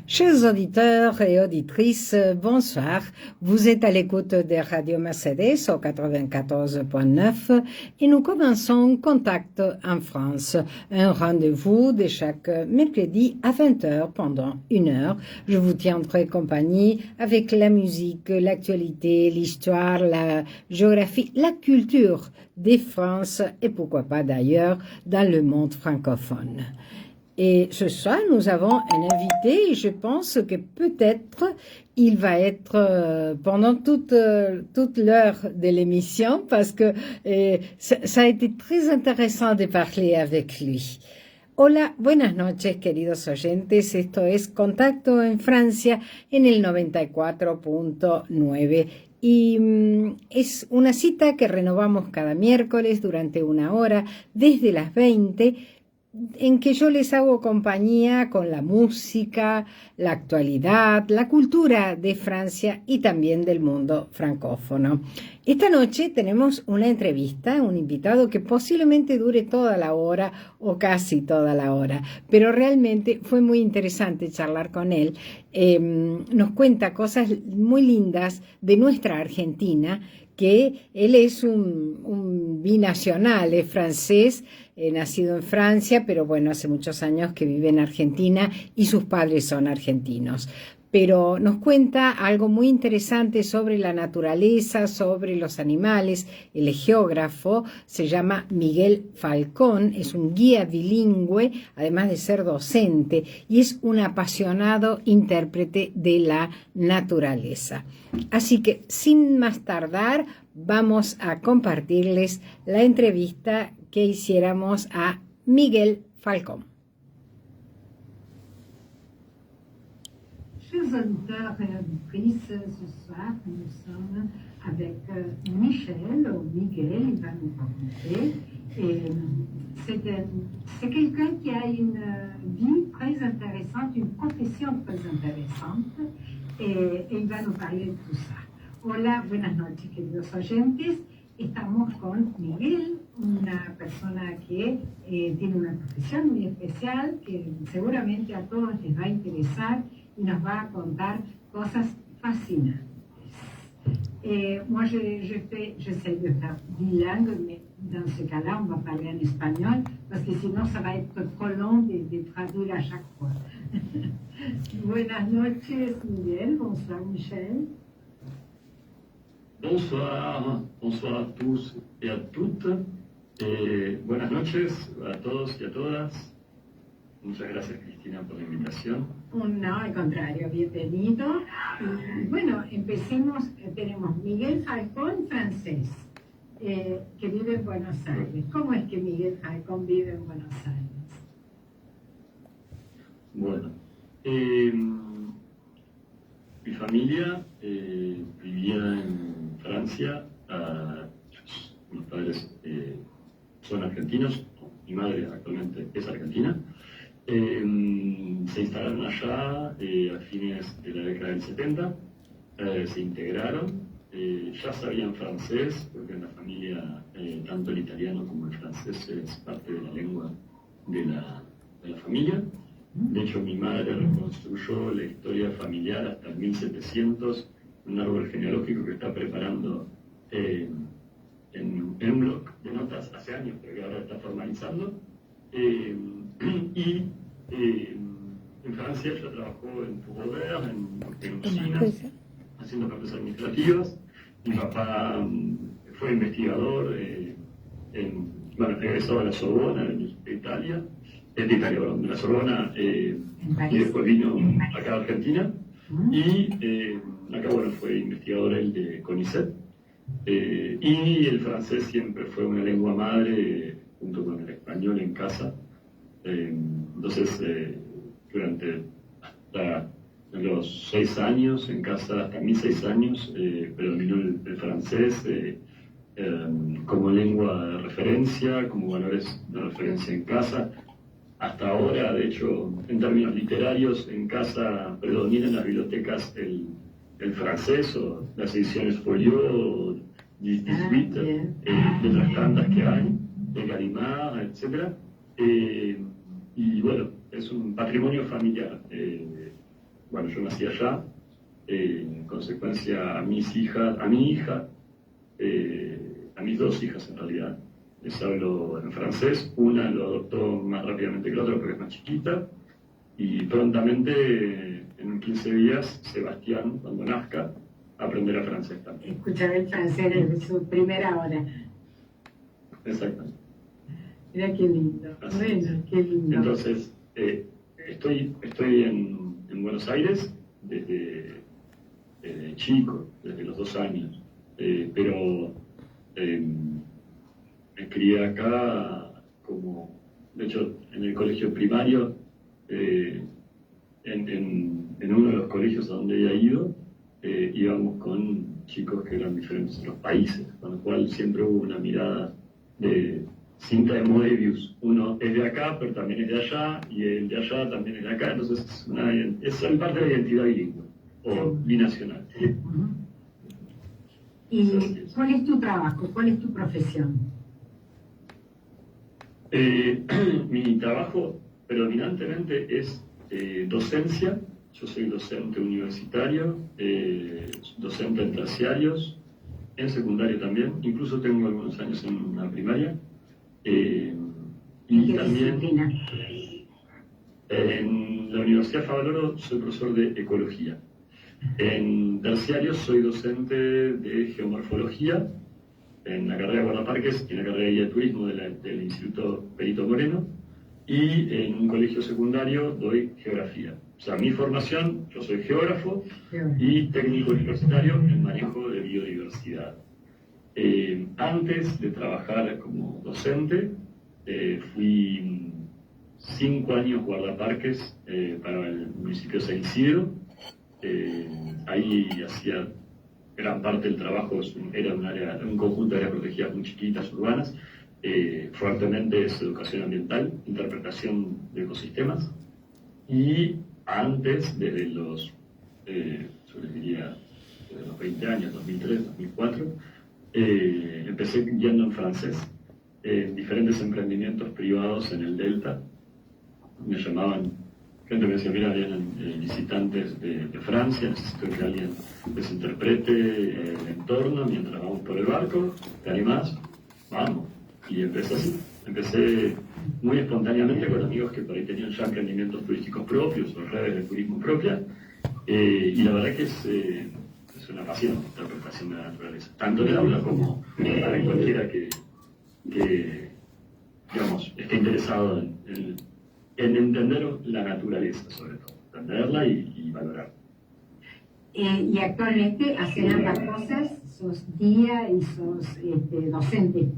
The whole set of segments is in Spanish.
Chers auditeurs et auditrices, bonsoir. Vous êtes à l'écoute de Radio Mercedes au 94.9 et nous commençons Contact en France, un rendez-vous de chaque mercredi à 20h pendant 1 heure. Je vous tiendrai compagnie avec la musique, l'actualité, l'histoire, la géographie, la culture de France et pourquoi pas d'ailleurs dans le monde francophone. Et ce soir, nous avons un invité et je pense que peut-être il va être pendant toute l'heure de l'émission parce que ça a été très intéressant de parler avec lui. Hola, buenas noches, queridos oyentes. Esto es Contacto en Francia en el 94.9. Y es una cita que renovamos cada miércoles durante 1 hora desde las 20 en que yo les hago compañía con la música, la actualidad, la cultura de Francia y también del mundo francófono. Esta noche tenemos una entrevista, un invitado que posiblemente dure toda la hora o casi toda la hora, pero realmente fue muy interesante charlar con él. Nos cuenta cosas muy lindas de nuestra Argentina, que él es un binacional, es francés, nacido en Francia, pero bueno, hace muchos años que vive en Argentina y sus padres son argentinos. Pero nos cuenta algo muy interesante sobre la naturaleza, sobre los animales. El geógrafo se llama Miguel Falcón, es un guía bilingüe, además de ser docente, y es un apasionado intérprete de la naturaleza. Así que, sin más tardar, vamos a compartirles la entrevista que hiciéramos a Miguel Falcón. Chers auditeurs et auditrices, ce soir, nous sommes avec Michel, ou Miguel, il va nous raconter. C'est quelqu'un qui a une vie très intéressante, une profession très intéressante, et il va nous parler de tout ça. Hola, buenas noches, queridos oyentes. Estamos con Miguel, una persona que tiene una profesión muy especial, que seguramente a todos les va a interesar y nos va a contar cosas fascinantes. Moi, j'essaie de faire bilingue, mais dans ce cas-là, on va parler en espagnol, parce que sinon, ça va être trop long de traduire à chaque fois. Buenas noches, Miguel. Bonsoir, Michel. Bonsoir a tous et à toutes. Buenas noches a todos y a todas. Muchas gracias, Cristina, por la invitación. No, al contrario, bienvenido. Y bueno, empecemos. Tenemos Miguel Falcón, francés, que vive en Buenos Aires. ¿Cómo es que Miguel Falcón vive en Buenos Aires? Bueno, mi familia vivía en Francia. Mis padres son argentinos, mi madre actualmente es argentina. Se instalaron allá a fines de la década del 70, se integraron, ya sabían francés, porque en la familia tanto el italiano como el francés es parte de la lengua de la familia. De hecho, mi madre reconstruyó la historia familiar hasta el 1700, un árbol genealógico que está preparando en un blog de notas hace años, pero que ahora está formalizando. Y en Francia ella trabajó en Fourbault, en oficinas, haciendo cartas administrativas. Mi papá fue investigador, egresó a la Sorbona de Italia, de la Sorbona, y después vino acá a Argentina. Y acá, bueno, fue investigador él de CONICET. Y el francés siempre fue una lengua madre, junto con el español en casa. Entonces, durante hasta los 6 años en casa, hasta mis 6 años, predominó el francés como lengua de referencia, como valores de referencia en casa. Hasta ahora, de hecho, en términos literarios, en casa predominan las bibliotecas el francés o las ediciones Folio, 18, de las tantas que hay, de Gallimard, etc. Y bueno, es un patrimonio familiar. bueno, yo nací allá, en consecuencia a mi hija, a mis dos hijas en realidad, les hablo en francés. Una lo adoptó más rápidamente que la otra porque es más chiquita, y prontamente, en 15 días, Sebastián, cuando nazca, aprenderá francés también. Escuchar el francés desde su primera hora. Exactamente. Mira qué lindo. Así bueno, es. qué lindo. Entonces, estoy en Buenos Aires desde chico, desde los 2 años, pero me crié acá de hecho, en el colegio primario, en uno de los colegios a donde había ido, íbamos con chicos que eran diferentes de los países, con lo cual siempre hubo una mirada de cinta de Moebius. Uno es de acá, pero también es de allá, y el de allá también es de acá, entonces es parte de la identidad bilingüe o binacional. Uh-huh. ¿Y cuál es tu trabajo? ¿Cuál es tu profesión? Mi trabajo predominantemente es docencia. Yo soy docente universitario, docente en terciarios, en secundario también, incluso tengo algunos años en la primaria. Y también en la Universidad Favaloro soy profesor de ecología. En terciario soy docente de geomorfología en la carrera de guardaparques y en la carrera de guía de turismo del Instituto Perito Moreno, y en un colegio secundario doy geografía. O sea, mi formación, yo soy geógrafo y técnico universitario en manejo de biodiversidad. Antes de trabajar como docente, fui 5 años guardaparques para el municipio de San Isidro. Ahí hacía gran parte del trabajo, era un conjunto de áreas protegidas muy chiquitas, urbanas. Fuertemente es educación ambiental, interpretación de ecosistemas. Y antes, desde los, yo les diría, desde los 20 años, 2003, 2004, empecé guiando en francés en diferentes emprendimientos privados en el Delta. Me llamaban, gente me decía, mira, vienen visitantes de Francia, necesito que alguien les interprete el entorno mientras vamos por el barco, ¿te animás? Vamos. Y empecé así. Empecé muy espontáneamente con amigos que por ahí tenían ya emprendimientos turísticos propios o redes de turismo propias, y la verdad que es una pasión la interpretación de la naturaleza, tanto en el aula como para cualquiera que digamos, esté interesado en entender la naturaleza, sobre todo, entenderla y valorarla. Y actualmente hacen ambas cosas, sos guía y sos docente.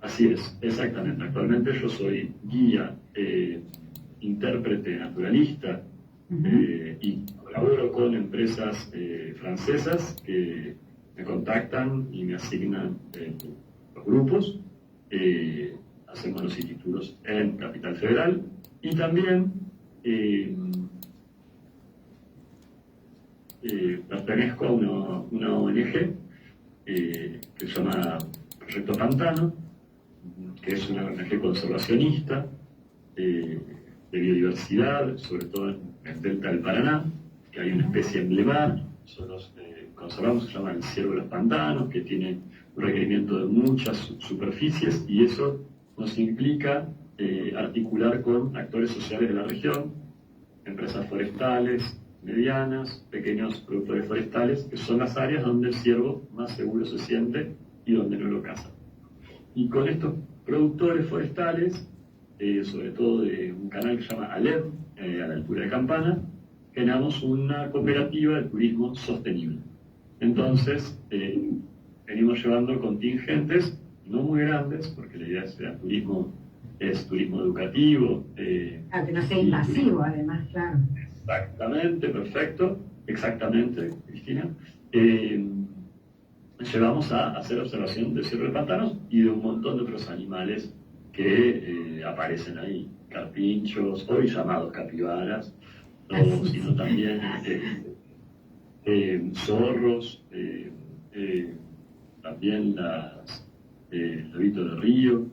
Así es, exactamente. Actualmente yo soy guía, intérprete naturalista, y colaboro con empresas francesas que me contactan y me asignan los grupos. Hacemos los institutos en Capital Federal, y también pertenezco a una ONG que se llama Proyecto Pantano, que es una ONG conservacionista de biodiversidad, sobre todo en el delta del Paraná, que hay una especie emblemática. Nosotros conservamos, se llama el ciervo de los pantanos, que tiene un requerimiento de muchas superficies, y eso nos implica articular con actores sociales de la región, empresas forestales, medianas, pequeños productores forestales, que son las áreas donde el ciervo más seguro se siente y donde no lo caza. Y con estos productores forestales, sobre todo de un canal que se llama Alep, a la altura de Campana, generamos una cooperativa de turismo sostenible. Entonces, venimos llevando contingentes no muy grandes, porque la idea es turismo educativo. Que no sea invasivo, además, claro. Exactamente, perfecto, exactamente, Cristina. Llevamos a hacer observación de ciervo de pantanos y de un montón de otros animales que aparecen ahí, carpinchos, hoy llamados capibaras, sino también zorros, también los lobitos de río,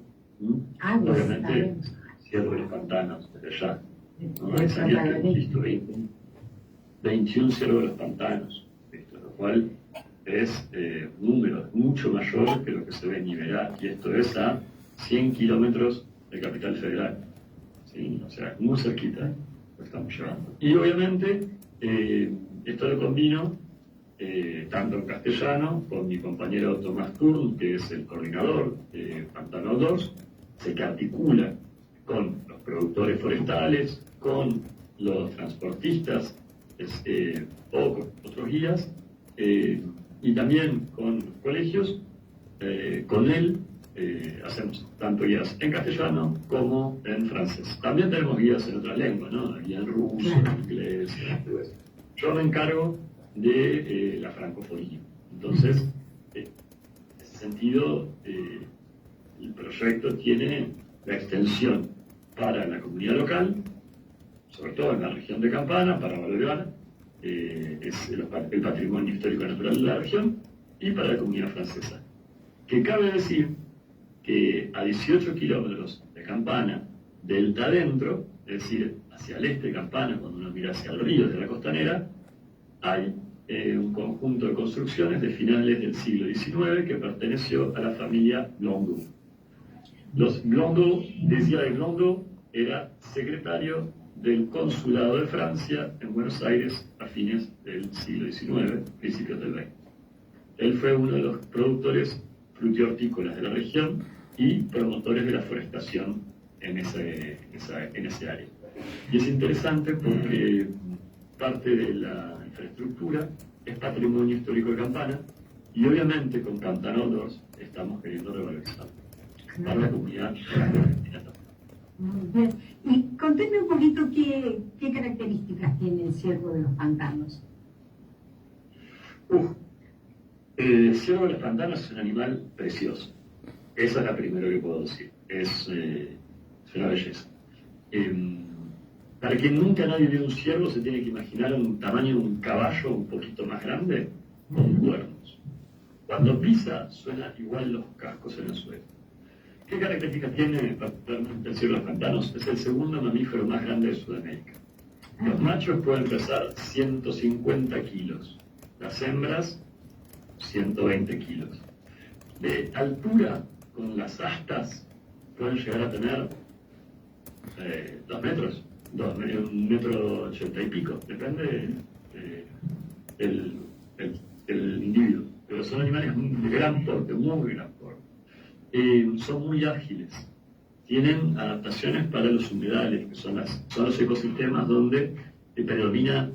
obviamente ciervo de los pantanos, desde allá. ¿No? Esa área que hemos visto ahí. 21 ciervos de los pantanos, ¿listo? Lo cual es un número mucho mayor que lo que se ve en Iberá, y esto es a 100 kilómetros de Capital Federal, ¿sí? O sea, muy cerquita lo estamos llevando. Y obviamente esto lo combino tanto en castellano con mi compañero Tomás Turn, que es el coordinador de Pantano 2, que articula con los productores forestales, con los transportistas o con otros guías, y también con los colegios. Con él hacemos tanto guías en castellano como en francés. También tenemos guías en otras lenguas, ¿no? Guía en ruso, en inglés, en portugués. Yo me encargo de la francofonía. Entonces, en ese sentido, el proyecto tiene la extensión para la comunidad local, sobre todo en la región de Campana, para valorar el patrimonio histórico natural de la región, y para la comunidad francesa. Que cabe decir que a 18 kilómetros de Campana, delta adentro, es decir, hacia el este de Campana, cuando uno mira hacia el río de la costanera, hay un conjunto de construcciones de finales del siglo XIX que perteneció a la familia Blondeau. Los Blondeau, decía de Blondeau, era secretario del consulado de Francia en Buenos Aires a fines del siglo XIX, principios del XX. Él fue uno de los productores frutihortícolas de la región y promotores de la forestación en ese área. Y es interesante porque parte de la infraestructura es patrimonio histórico de Campana, y obviamente con Pantano 2 estamos queriendo revalorizar para la comunidad argentina también. Y conteme un poquito qué características tiene el ciervo de los pantanos. El ciervo de los pantanos es un animal precioso. Esa es la primera que puedo decir. Es una belleza. Para quien nunca nadie vio un ciervo, se tiene que imaginar un tamaño de un caballo un poquito más grande, con cuernos. Cuando pisa, suena igual los cascos en el suelo. ¿Qué características tiene particularmente el ciervo de los pantanos? Es el segundo mamífero más grande de Sudamérica. Los machos pueden pesar 150 kilos, las hembras 120 kilos. De altura, con las astas, pueden llegar a tener 2 metros, 1,80 metros y pico, depende del individuo. Pero son animales de gran porte, muy gran porte. Son muy ágiles, tienen adaptaciones para los humedales, que son los ecosistemas donde predomina,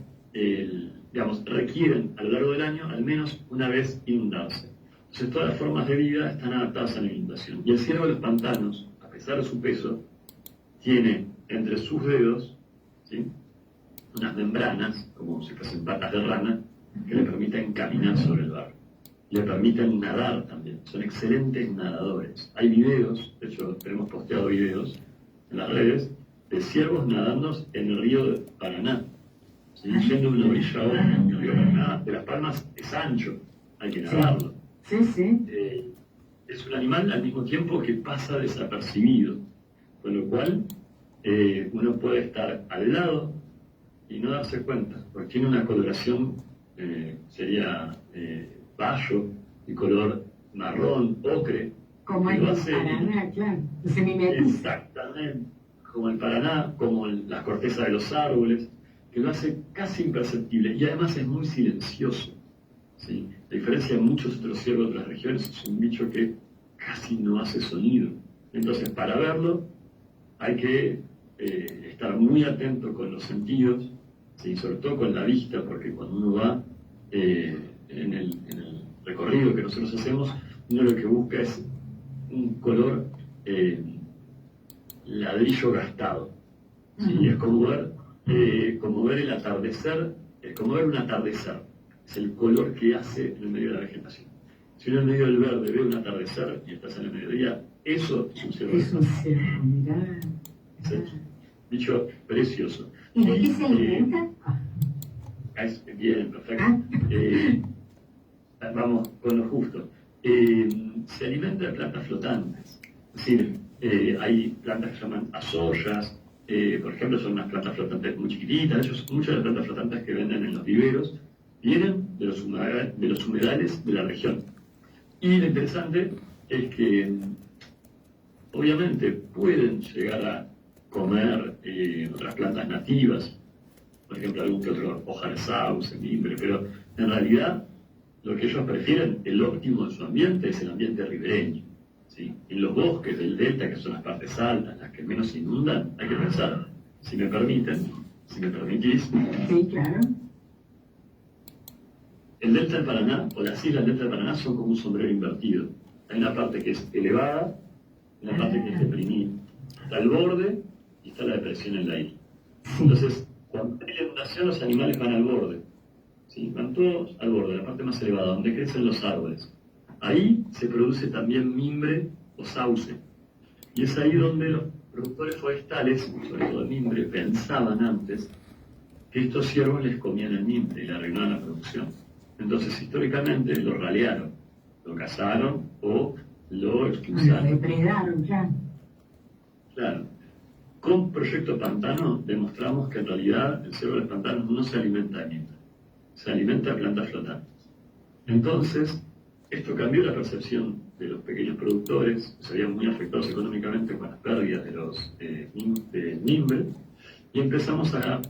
requieren a lo largo del año al menos una vez inundarse. Entonces todas las formas de vida están adaptadas a la inundación. Y el ciervo de los pantanos, a pesar de su peso, tiene entre sus dedos, ¿sí?, unas membranas, como si fuesen patas de rana, que le permiten caminar sobre el barro. Le permiten nadar también. Son excelentes nadadores. Hay videos, de hecho tenemos posteado videos en las redes, de ciervos nadando en el río de Paraná. ¿Sí? Yendo de una orilla a otra, el río Paraná de Las Palmas es ancho, hay que nadarlo. Sí, sí. Es un animal al mismo tiempo que pasa desapercibido, con lo cual uno puede estar al lado y no darse cuenta, porque tiene una coloración, sería bayo, y color marrón, ocre. Como el Paraná, claro. Exactamente, como el Paraná, como la corteza de los árboles, que lo hace casi imperceptible, y además es muy silencioso, ¿sí? A diferencia de muchos otros ciervos de otras regiones, es un bicho que casi no hace sonido. Entonces, para verlo, hay que estar muy atento con los sentidos, ¿sí?, sobre todo con la vista, porque cuando uno va en el recorrido que nosotros hacemos, uno lo que busca es un color ladrillo gastado, ¿sí? Es como ver el atardecer, es como ver un atardecer, es el color que hace en el medio de la vegetación. Si uno en medio del verde ve un atardecer y estás en el mediodía, eso es un ciervo. Es un ciervo, mirá. Es un bicho precioso. ¿Y de qué se alimenta? Bien, perfecto. Vamos con lo justo. Se alimenta de plantas flotantes. Es decir, hay plantas que se llaman azoyas, por ejemplo, son unas plantas flotantes muy chiquititas. De hecho, muchas de las plantas flotantes que venden en los viveros vienen de los humedales de la región. Y lo interesante es que, obviamente, pueden llegar a comer otras plantas nativas, por ejemplo, algún que otro hoja de sauce, mimbre, pero en realidad lo que ellos prefieren, el óptimo de su ambiente, es el ambiente ribereño. ¿Sí? En los bosques del delta, que son las partes altas, las que menos se inundan, hay que pensar, si me permitís. Sí, claro. El delta del Paraná, o las islas del delta del Paraná, son como un sombrero invertido. Hay una parte que es elevada, y una parte que es deprimida. Está el borde y está la depresión en la isla. Entonces, cuando hay inundación, los animales van al borde. ¿Sí? Van todos al borde, la parte más elevada, donde crecen los árboles. Ahí se produce también mimbre o sauce. Y es ahí donde los productores forestales, sobre todo el mimbre, pensaban antes que estos ciervos les comían el mimbre y le arruinaban la producción. Entonces, históricamente, lo ralearon, lo cazaron o lo expulsaron. Lo depredaron, claro. Claro. Con Proyecto Pantano demostramos que en realidad el ciervo de los pantanos no se alimenta de mimbre, se alimenta de plantas flotantes. Entonces, esto cambió la percepción de los pequeños productores, se veían muy afectados económicamente con las pérdidas de mimbre, y empezamos a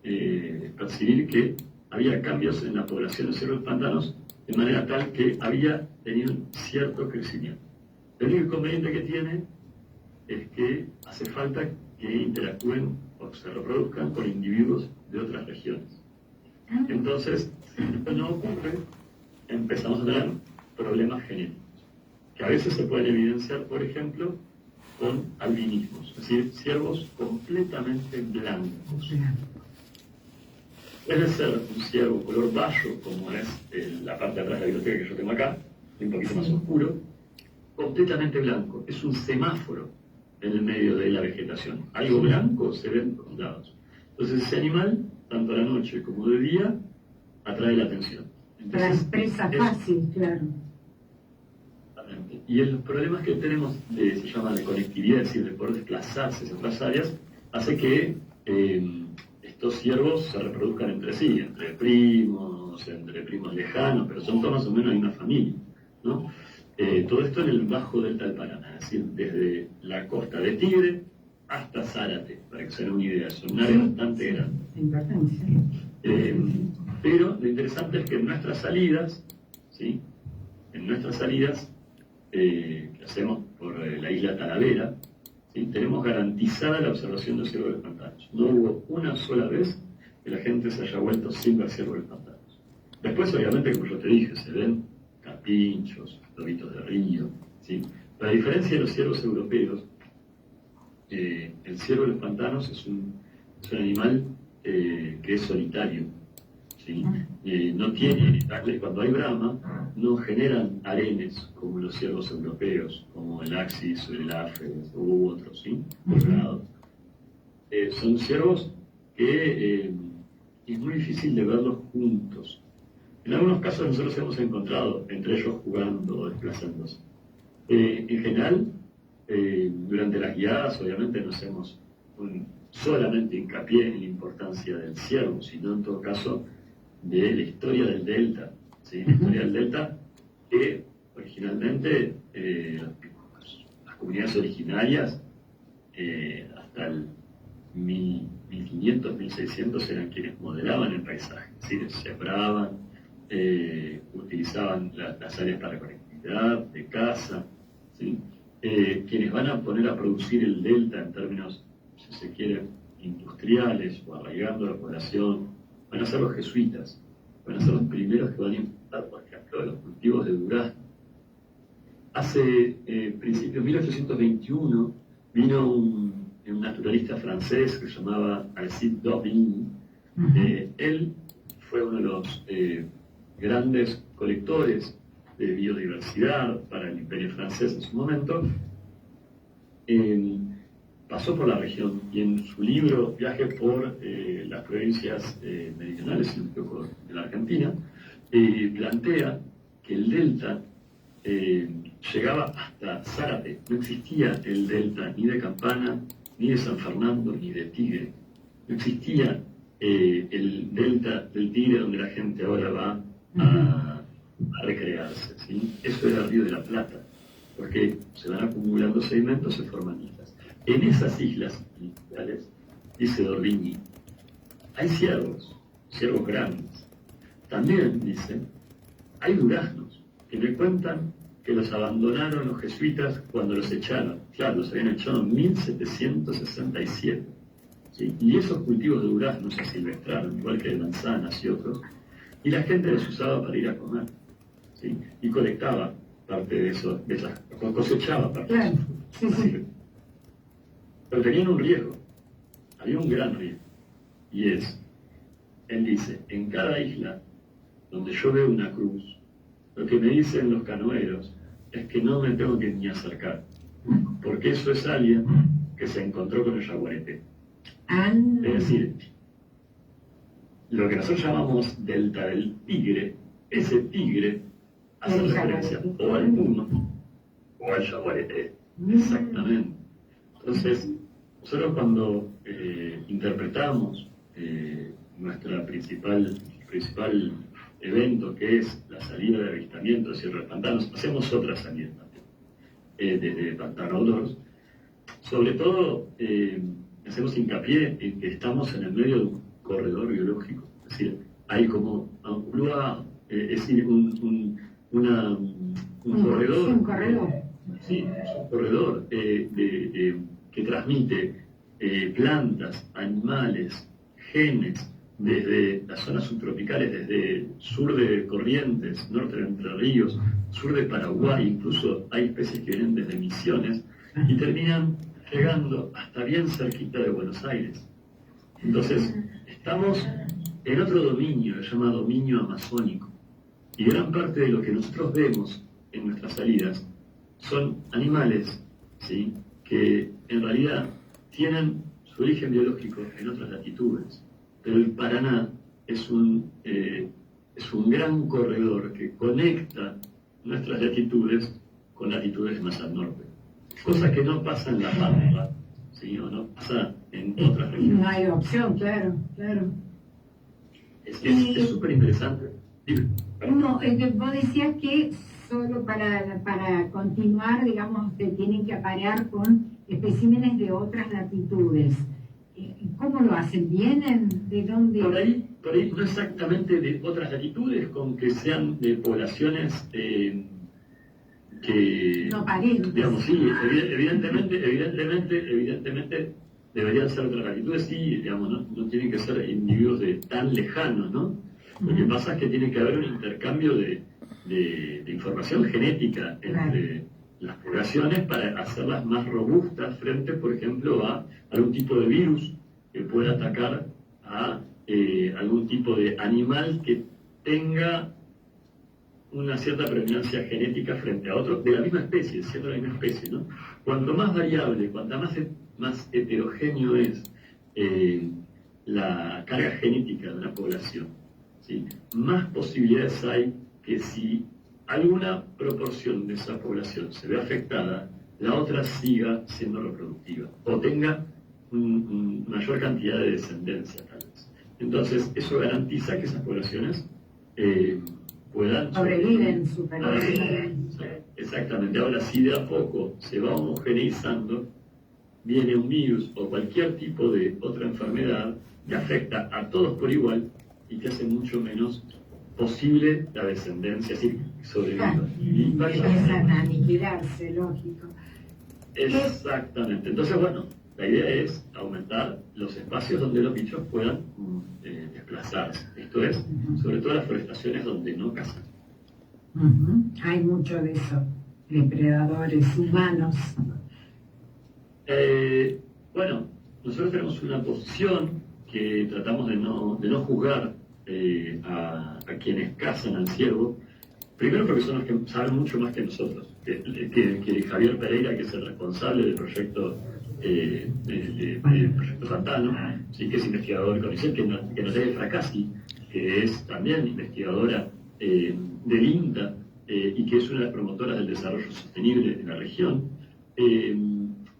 percibir que había cambios en la población de ciervos pantanos de manera tal que había tenido un cierto crecimiento. El único inconveniente que tiene es que hace falta que interactúen o se reproduzcan con individuos de otras regiones. Entonces, si esto no ocurre, empezamos a tener problemas genéticos, que a veces se pueden evidenciar, por ejemplo, con albinismos, es decir, ciervos completamente blancos. Puede ser un ciervo color bayo, como es la parte de atrás de la biblioteca que yo tengo acá, un poquito más oscuro, completamente blanco. Es un semáforo en el medio de la vegetación. Algo blanco se ve en todos lados. Entonces ese animal, tanto a la noche como de día, atrae la atención. Entonces, la presa fácil, claro. Y los problemas que tenemos, se llama de conectividad, es decir, de poder desplazarse hacia otras áreas, hace que estos ciervos se reproduzcan entre sí, entre primos lejanos, pero son todos más o menos de una familia, ¿no? Todo esto en el bajo delta del Paraná, es decir, desde la costa de Tigre hasta Zárate, para que se den una idea, son un área bastante grande. Pero lo interesante es que en nuestras salidas, ¿sí? Que hacemos por la isla Talavera, ¿sí? Tenemos garantizada la observación de ciervos de los pantanos. No hubo una sola vez que la gente se haya vuelto sin ver ciervos de los pantanos. Después, obviamente, como yo te dije, se ven carpinchos, lobitos de río, ¿sí? Pero a diferencia de los ciervos europeos, el ciervo de los pantanos es un animal que es solitario, ¿sí? No tiene, cuando hay brama, no generan harenes como los ciervos europeos, como el Axis, el Afes u otros, ¿sí? Son ciervos que es muy difícil de verlos juntos. En algunos casos nosotros hemos encontrado entre ellos jugando o desplazándose. En general, durante las guiadas obviamente no hacemos solamente hincapié en la importancia del ciervo, sino en todo caso de la historia del delta, ¿sí? La historia del delta que originalmente las comunidades originarias hasta el 1500, 1600 eran quienes modelaban el paisaje, es decir, sembraban, utilizaban las áreas para conectividad, de caza, ¿sí? Quienes van a poner a producir el delta en términos, si se quiere, industriales o arraigando la población, van a ser los jesuitas, van a ser los primeros que van a importar, por ejemplo, los cultivos de durazno. Hace principios de 1821 vino un naturalista francés que se llamaba Alcide d'Orbigny. Él fue uno de los grandes colectores de biodiversidad para el Imperio francés en su momento. Pasó por la región y en su libro Viaje por las provincias meridionales y un poco de la Argentina, plantea que el delta llegaba hasta Zárate. No existía el delta ni de Campana ni de San Fernando, ni de Tigre. No existía el delta del Tigre donde la gente ahora va a recrearse, ¿sí? Eso era el Río de la Plata, porque se van acumulando sedimentos, se forman islas. En esas islas iniciales, dice Dordigny, hay ciervos grandes. También, dice, hay duraznos, que me cuentan que los abandonaron los jesuitas cuando los echaron. Claro, los habían echado en 1767. ¿Sí? Y esos cultivos de duraznos se silvestraron, igual que de manzanas y otros, y la gente los usaba para ir a comer. ¿Sí? Y colectaba parte de eso, cosechaba parte de eso. Sí. Pero tenían un riesgo, había un gran riesgo, y él dice, en cada isla donde yo veo una cruz, lo que me dicen los canoeros es que no me tengo que ni acercar, porque eso es alguien que se encontró con el yaguareté. Es decir, lo que nosotros llamamos delta del Tigre, ese tigre hace referencia o al puma o al yaguareté. Exactamente. Entonces, nosotros cuando interpretamos nuestro principal evento, que es la salida de avistamiento de Sierra de Pantanos, hacemos otra salida también, desde Pantano Outdoors. Sobre todo, hacemos hincapié en que estamos en el medio de un corredor biológico, es decir, hay como un couloir, es decir, un corredor. Un corredor. Sí, es un corredor que transmite plantas, animales, genes, desde las zonas subtropicales, desde sur de Corrientes, norte de Entre Ríos, sur de Paraguay, incluso hay especies que vienen desde Misiones, y terminan llegando hasta bien cerquita de Buenos Aires. Entonces, estamos en otro dominio, que se llama dominio amazónico, y gran parte de lo que nosotros vemos en nuestras salidas son animales, ¿sí?, que en realidad tienen su origen biológico en otras latitudes, pero el Paraná es un gran corredor que conecta nuestras latitudes con latitudes más al norte, cosa que no pasa en la Pampa, ¿sí?, o no pasa en otras regiones. No hay opción, claro. Es súper interesante. No, vos decías que solo para continuar, digamos, te tienen que aparear con especímenes de otras latitudes. ¿Cómo lo hacen? ¿Vienen? ¿De dónde? Por ahí no exactamente de otras latitudes, con que sean de poblaciones que... No parientes. Digamos, sí, evidentemente deberían ser otras latitudes, sí, digamos, no tienen que ser individuos tan lejanos, ¿no? Lo que pasa es que tiene que haber un intercambio de información genética entre las poblaciones para hacerlas más robustas frente, por ejemplo, a algún tipo de virus que pueda atacar a algún tipo de animal que tenga una cierta predominancia genética frente a otro de la misma especie, siendo la misma especie, ¿no? Cuanto más variable, cuanto más heterogéneo es la carga genética de una población, ¿sí?, más posibilidades hay que si alguna proporción de esa población se ve afectada, la otra siga siendo reproductiva o tenga mayor cantidad de descendencia, tal vez. Entonces, eso garantiza que esas poblaciones puedan sobreviven. Exactamente. Ahora, si de a poco se va homogeneizando, viene un virus o cualquier tipo de otra enfermedad que afecta a todos por igual y que hace mucho menos posible la descendencia, así sobreviva. Y empiezan a aniquilarse, lógico. Exactamente. Entonces, bueno, la idea es aumentar los espacios donde los bichos puedan desplazarse. Esto es, sobre todo las forestaciones donde no cazan. Hay mucho de eso, depredadores humanos. Bueno, nosotros tenemos una posición que tratamos de no juzgar a quienes cazan al ciervo, primero porque son los que saben mucho más que nosotros, que Javier Pereira, que es el responsable del proyecto Proyecto Pantano, ¿sí?, que es investigador con CONICET, que Natalia Fracassi, que es también investigadora del INTA y que es una de las promotoras del desarrollo sostenible en la región.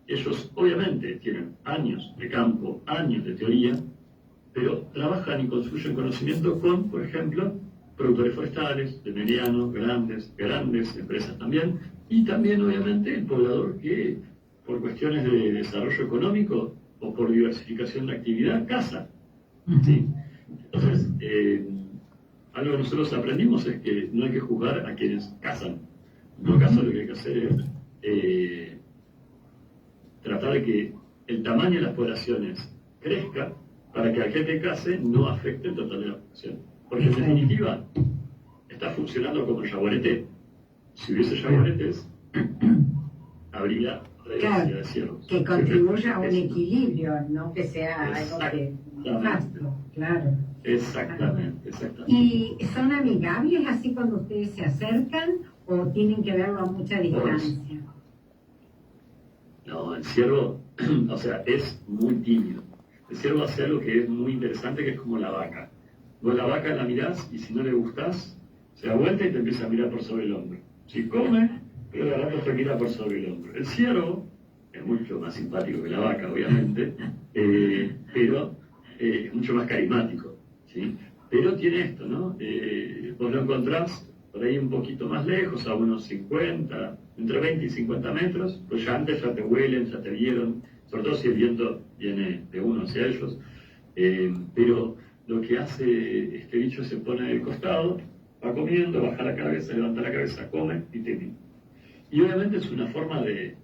ellos obviamente tienen años de campo, años de teoría, pero trabajan y construyen conocimiento con, por ejemplo, productores forestales, de medianos, grandes empresas también, y también obviamente el poblador que por cuestiones de desarrollo económico o por diversificación de actividad caza. ¿Sí? Entonces, algo que nosotros aprendimos es que no hay que juzgar a quienes cazan. En todo caso, lo que hay que hacer es tratar de que el tamaño de las poblaciones crezca para que aquel que case no afecte el total de la población. Porque en definitiva está funcionando como el yaguareté. Si hubiese yaguaretes, habría diversidad de ciervos. Que contribuya a un equilibrio, no que sea algo que nefasto, claro. Exactamente. ¿Y son amigables así cuando ustedes se acercan o tienen que verlo a mucha distancia? No, el ciervo, o sea, es muy tímido. El ciervo hace algo que es muy interesante, que es como la vaca. Vos la vaca la mirás y si no le gustás, se da vuelta y te empieza a mirar por sobre el hombro. Si come, pero de rato te mira por sobre el hombro. El ciervo es mucho más simpático que la vaca, obviamente, pero es mucho más carismático, ¿sí? Pero tiene esto, ¿no? Vos lo encontrás por ahí un poquito más lejos, a unos 50, entre 20 y 50 metros, pues ya antes ya te huelen, ya te vieron, sobre todo si el viento viene de uno hacia ellos, pero lo que hace este bicho se pone del costado, va comiendo, baja la cabeza, levanta la cabeza, come y te mira. Y obviamente es una forma de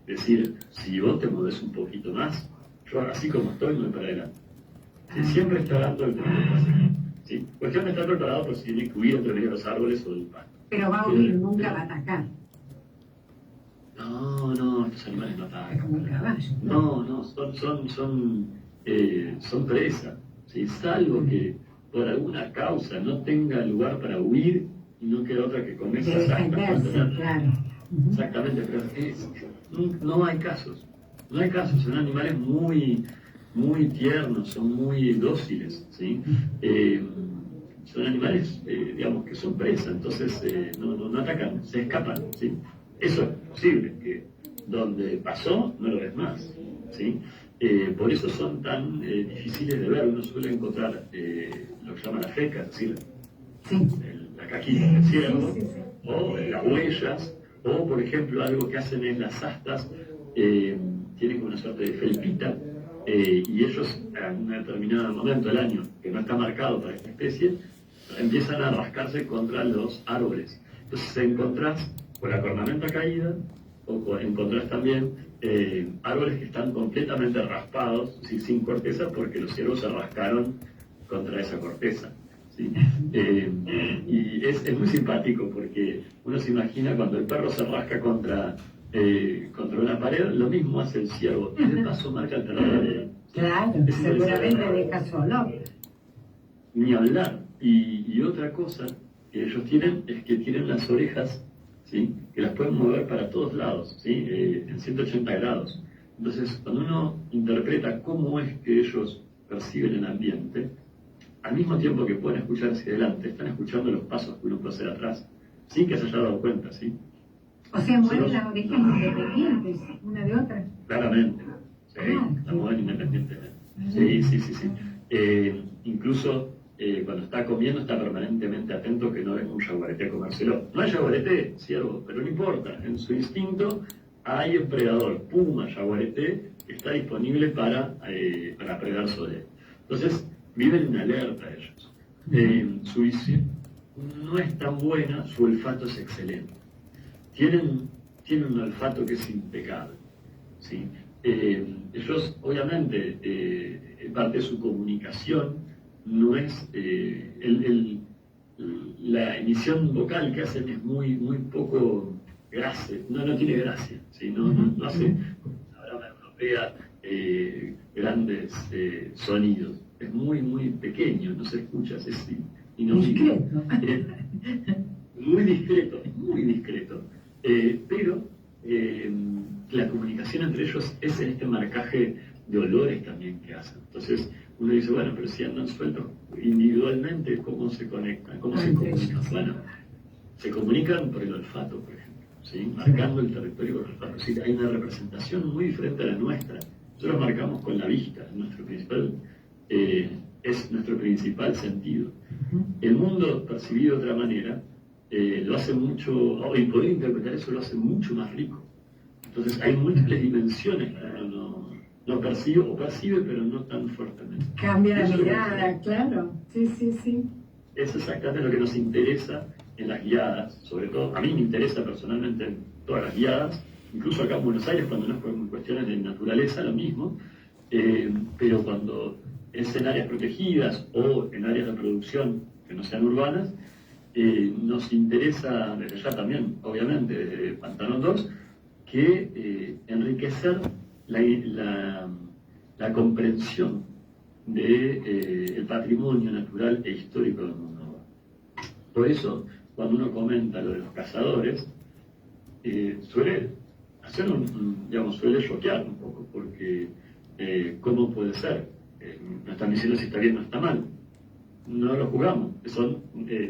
decir, si vos te movés un poquito más, yo así como estoy me voy para adelante. Si siempre está dando el primer paso. Sí, cuestión de estar preparado por si tiene que huir entre medio de los árboles o del pasto. Pero va a huir, nunca va a atacar. No, estos animales no atacan. Como el caballo. No, son presa, ¿sí? Salvo que por alguna causa no tenga lugar para huir y no queda otra que comerse De defenderse, claro. Exactamente, pero no hay casos. No hay casos, son animales muy tiernos, son muy dóciles, ¿sí? Son animales, digamos, que son presa, entonces no atacan, se escapan, ¿sí? Eso es posible, que donde pasó no lo ves más, ¿sí? Por eso son tan difíciles de ver. Uno suele encontrar lo que llaman las fecas, es decir, la caquita del ciervo, o las huellas, o por ejemplo algo que hacen en las astas, tienen como una suerte de felpita, y ellos en un determinado momento del año, que no está marcado para esta especie, empiezan a rascarse contra los árboles. Entonces encontrás con la cornamenta caída, o encontrás también árboles que están completamente raspados, ¿sí? Sin corteza, porque los ciervos se rascaron contra esa corteza, ¿sí? Y es muy simpático porque uno se imagina cuando el perro se rasca contra una pared, lo mismo hace el ciervo, y de paso marca el territorio. Claro, seguramente deja su olor. Ni hablar. Y otra cosa que ellos tienen es que tienen las orejas, ¿sí? Que las pueden mover para todos lados, ¿sí? En 180 grados. Entonces, cuando uno interpreta cómo es que ellos perciben el ambiente, al mismo tiempo que pueden escuchar hacia adelante, están escuchando los pasos que uno puede hacer atrás, sin que se haya dado cuenta, ¿sí? O sea, mueven las orejas independientes, una de otra. Claramente, sí, la mueven independientemente. Sí. Incluso cuando está comiendo está permanentemente atento que no venga un yaguareté a comérselo. No hay yaguareté, ciervo, pero no importa. En su instinto hay un predador, puma, yaguareté, que está disponible para predar sobre él. Entonces, viven en alerta ellos. Su visión no es tan buena, su olfato es excelente. Tienen un olfato que es impecable, ¿sí? Ellos, obviamente, parte de su comunicación no es la emisión vocal que hacen es muy poco gracia, no tiene gracia, ¿sí? No hace la brama europea grandes sonidos, es muy pequeño, no se escucha, es inaudible. Muy discreto, pero la comunicación entre ellos es en este marcaje de olores también que hacen. Entonces uno dice, bueno, pero si andan sueltos individualmente, ¿cómo se conectan? ¿Cómo se comunican? Bueno, se comunican por el olfato, por ejemplo, ¿sí? Marcando el territorio con los pasos. ¿Sí? Hay una representación muy diferente a la nuestra. Nosotros marcamos con la vista, es nuestro principal sentido. El mundo percibido de otra manera lo hace mucho, y poder interpretar eso lo hace mucho más rico. Entonces hay múltiples dimensiones que uno no percibe o percibe, pero no tan fuertemente. Cambia la mirada, claro. Sí, sí, sí. Es exactamente lo que nos interesa en las guiadas, sobre todo, a mí me interesa personalmente en todas las guiadas, incluso acá en Buenos Aires, cuando no es por cuestiones de naturaleza, lo mismo, pero cuando es en áreas protegidas o en áreas de producción que no sean urbanas, nos interesa desde ya también, obviamente, desde Pantano 2, que enriquecer la comprensión del patrimonio natural e histórico del mundo. Por eso, cuando uno comenta lo de los cazadores, suele hacer suele choquear un poco, porque ¿cómo puede ser? No están diciendo si está bien o está mal. No lo jugamos, son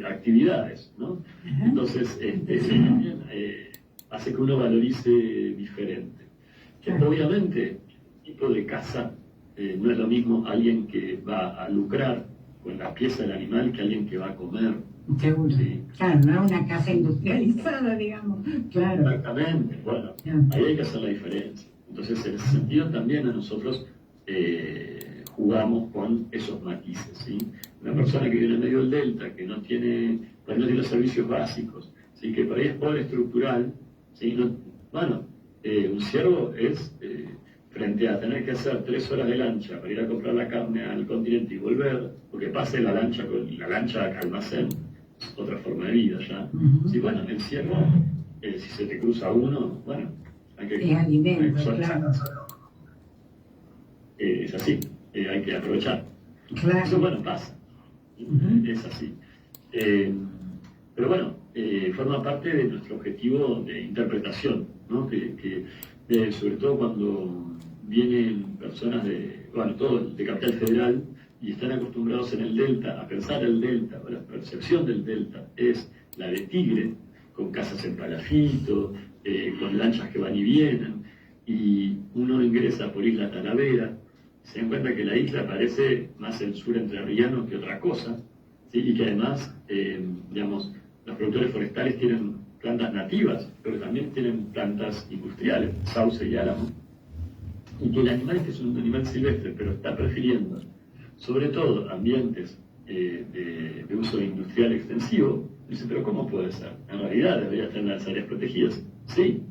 actividades, ¿no? Entonces, eso también hace que uno valorice diferente. Que obviamente, el tipo de caza no es lo mismo alguien que va a lucrar con la pieza del animal que alguien que va a comer. Seguro. Sí. Claro, no es una casa industrializada, digamos. Claro. Exactamente, bueno, ahí hay que hacer la diferencia. Entonces, en ese sentido también a nosotros jugamos con esos matices, ¿sí? Una persona que viene en medio del delta, que no tiene los servicios básicos, ¿sí? Que por ahí es pobre estructural, ¿sí? Un ciervo es, frente a tener que hacer 3 horas de lancha para ir a comprar la carne al continente y volver, porque pase la lancha al almacén, es otra forma de vida ya. Sí, bueno, el ciervo, si se te cruza uno, bueno, hay que... Es alimento, claro. Es así, hay que aprovechar. Claro. Eso, bueno, pasa. Es así. Pero bueno, forma parte de nuestro objetivo de interpretación, ¿no? Sobre todo cuando vienen personas de Capital Federal y están acostumbrados en el delta a pensar el delta, o la percepción del delta es la de Tigre, con casas en palafito, con lanchas que van y vienen, y uno ingresa por Isla Talavera, se dan cuenta que la isla parece más el sur entrerriano que otra cosa, ¿sí? Y que además, los productores forestales tienen plantas nativas, pero también tienen plantas industriales, sauce y álamo, y que el animal es un animal silvestre, pero está prefiriendo, sobre todo, ambientes de uso industrial extensivo. Dice, pero ¿cómo puede ser? En realidad debería estar en las áreas protegidas. Sí,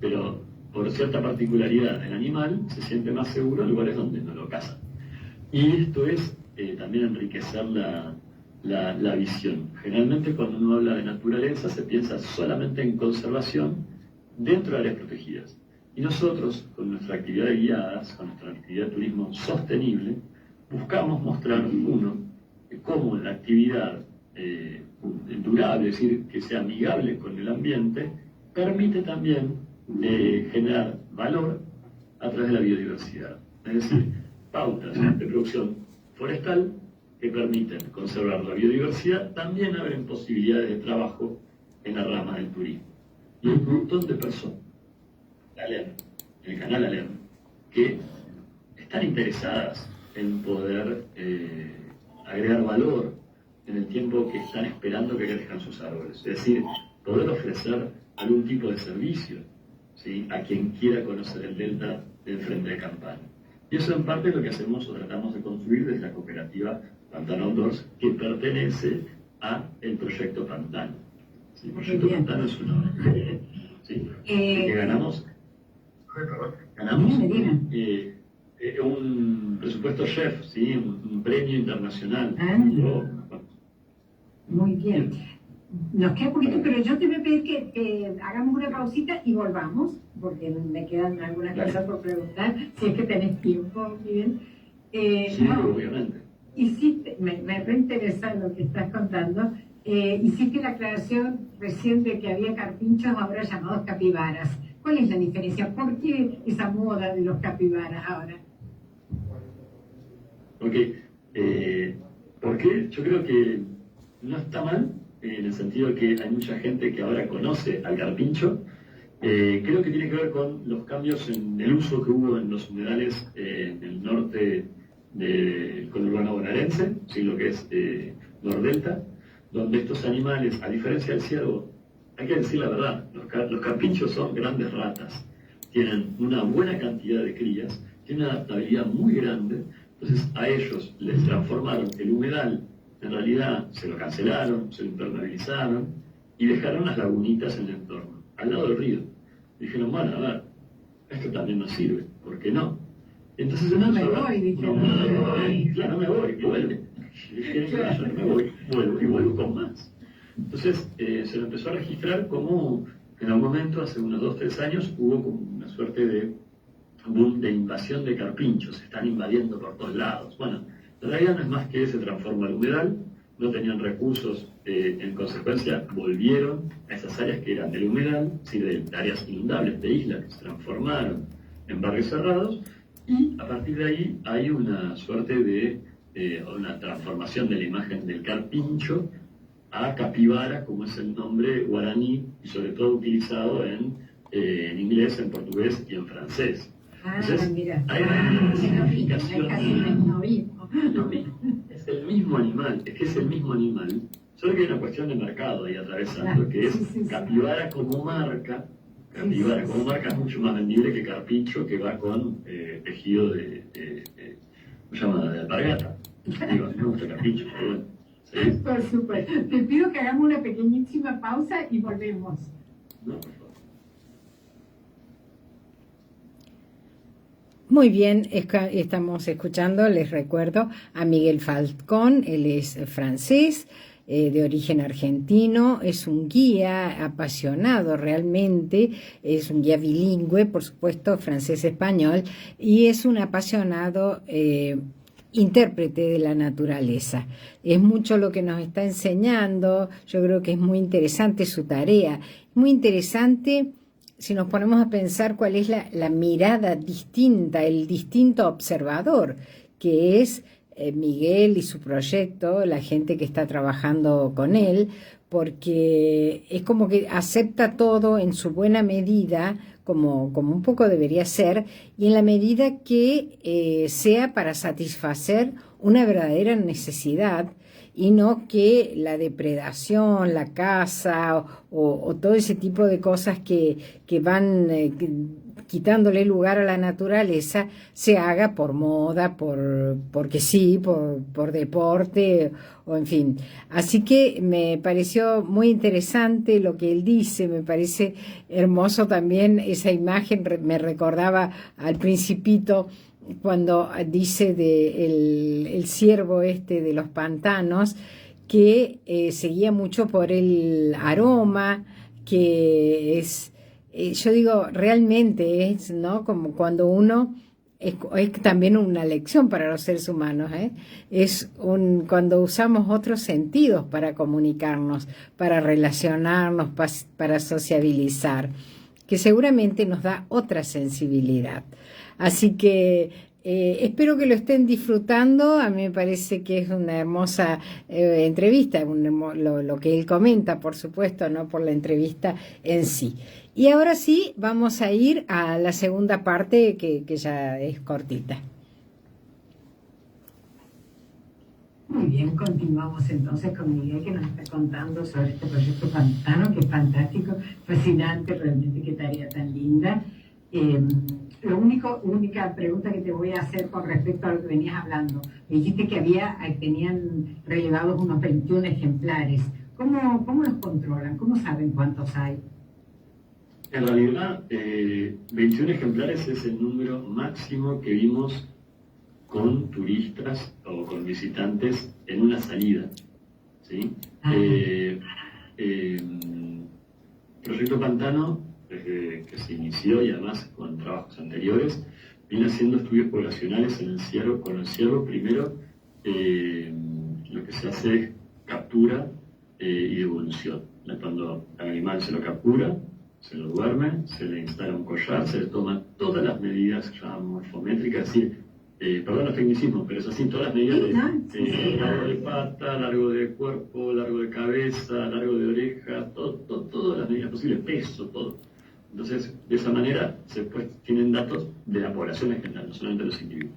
pero por cierta particularidad del animal se siente más seguro en lugares donde no lo cazan. Y esto es también enriquecer la visión. Generalmente cuando uno habla de naturaleza se piensa solamente en conservación dentro de áreas protegidas. Y nosotros, con nuestra actividad de guiadas, con nuestra actividad de turismo sostenible, buscamos mostrar, cómo la actividad durable, es decir, que sea amigable con el ambiente, permite también generar valor a través de la biodiversidad. Es decir, pautas de producción forestal que permiten conservar la biodiversidad, también abren posibilidades de trabajo en la rama del turismo. Y hay un montón de personas, el canal Alerm, que están interesadas en poder agregar valor en el tiempo que están esperando que crezcan sus árboles. Es decir, poder ofrecer algún tipo de servicio, ¿sí?, a quien quiera conocer el delta del Frente de Campana. Y eso en parte es lo que hacemos o tratamos de construir desde la cooperativa Pantano Outdoors, que pertenece a el proyecto Pantano. ¿Sí? El proyecto Pantano es una ¿sí? Que ganamos un presupuesto chef, ¿sí? un premio internacional. Muy bien. Nos queda poquito, pero yo te voy a pedir que hagamos una pausita y volvamos, porque me quedan algunas cosas por preguntar, si es que tenés tiempo, bien. Sí, obviamente. Me reinteresa lo que estás contando. Hiciste la aclaración recién de que había carpinchos ahora llamados capibaras. ¿Cuál es la diferencia? ¿Por qué esa moda de los capibaras ahora? Ok. ¿Por qué? Yo creo que no está mal en el sentido de que hay mucha gente que ahora conoce al carpincho. Creo que tiene que ver con los cambios en el uso que hubo en los humedales en el norte del conurbano bonaerense, ¿sí? Lo que es Nordelta, donde estos animales, a diferencia del ciervo, hay que decir la verdad, los carpinchos son grandes ratas, tienen una buena cantidad de crías, tienen una adaptabilidad muy grande, entonces a ellos les transformaron el humedal, en realidad se lo cancelaron, se lo impermeabilizaron y dejaron las lagunitas en el entorno, al lado del río. Dijeron, bueno, a ver, esto también nos sirve, ¿por qué no? Entonces no me voy, dije. Claro, no me voy, vuelve. Claro, no me voy, vuelvo y vuelvo con más. Entonces se lo empezó a registrar como en algún momento, hace unos 2-3 años, hubo como una suerte de boom de invasión de carpinchos, se están invadiendo por todos lados. Bueno, en realidad no es más que se transforma el humedal, no tenían recursos, en consecuencia volvieron a esas áreas que eran del humedal, ¿sí? De áreas inundables, de islas que se transformaron en barrios cerrados, y a partir de ahí hay una suerte de una transformación de la imagen del carpincho a capibara, como es el nombre guaraní, y sobre todo utilizado en inglés, en portugués y en francés. Entonces, mira, hay una significación. Lo mismo. Es el mismo animal, es que es el mismo animal, solo que hay una cuestión de mercado ahí atravesando, que es capibara como marca. Capibara como marca es mucho más vendible que carpincho, que va con tejido ¿cómo se llama? De alpargata. Digo, a mí me gusta carpincho, pero bueno. ¿Sí? Por supuesto. Te pido que hagamos una pequeñísima pausa y volvemos. No, por favor. Muy bien, estamos escuchando, les recuerdo, a Miguel Falcón, él es francés, de origen argentino, es un guía apasionado realmente, es un guía bilingüe, por supuesto, francés-español, y es un apasionado intérprete de la naturaleza. Es mucho lo que nos está enseñando, yo creo que es muy interesante su tarea, muy interesante si nos ponemos a pensar cuál es la mirada distinta, el distinto observador, que es Miguel y su proyecto, la gente que está trabajando con él, porque es como que acepta todo en su buena medida, como un poco debería ser, y en la medida que sea para satisfacer una verdadera necesidad, y no que la depredación, la caza o todo ese tipo de cosas que van quitándole lugar a la naturaleza se haga por moda, porque sí, por deporte o en fin. Así que me pareció muy interesante lo que él dice, me parece hermoso también esa imagen, me recordaba al Principito cuando dice el ciervo de los pantanos, que seguía mucho por el aroma, que es, yo digo, realmente es, ¿no? Como cuando uno, es también una lección para los seres humanos, cuando usamos otros sentidos para comunicarnos, para relacionarnos, para sociabilizar, que seguramente nos da otra sensibilidad. Así que espero que lo estén disfrutando. A mí me parece que es una hermosa entrevista, lo que él comenta, por supuesto, no por la entrevista en sí. Y ahora sí, vamos a ir a la segunda parte que ya es cortita. Muy bien, continuamos entonces con Miguel, que nos está contando sobre este proyecto Pantano, que es fantástico, fascinante, realmente qué tarea tan linda. Única pregunta que te voy a hacer con respecto a lo que venías hablando. Me dijiste que tenían relevados unos 21 ejemplares. ¿Cómo los controlan? ¿Cómo saben cuántos hay? En realidad, 21 ejemplares es el número máximo que vimos con turistas o con visitantes en una salida, ¿sí? Proyecto Pantano, desde que se inició y además con trabajos anteriores, viene haciendo estudios poblacionales en el ciervo. Con el ciervo primero lo que se hace es captura y devolución. Cuando al animal se lo captura, se lo duerme, se le instala un collar, se le toman todas las medidas ya morfométricas, es decir, perdón los tecnicismos, pero es así, todas las medidas de largo de pata, largo de cuerpo, largo de cabeza, largo de oreja, todas las medidas posibles, peso, todo. Entonces, de esa manera se tienen datos de la población en general, no solamente de los individuos.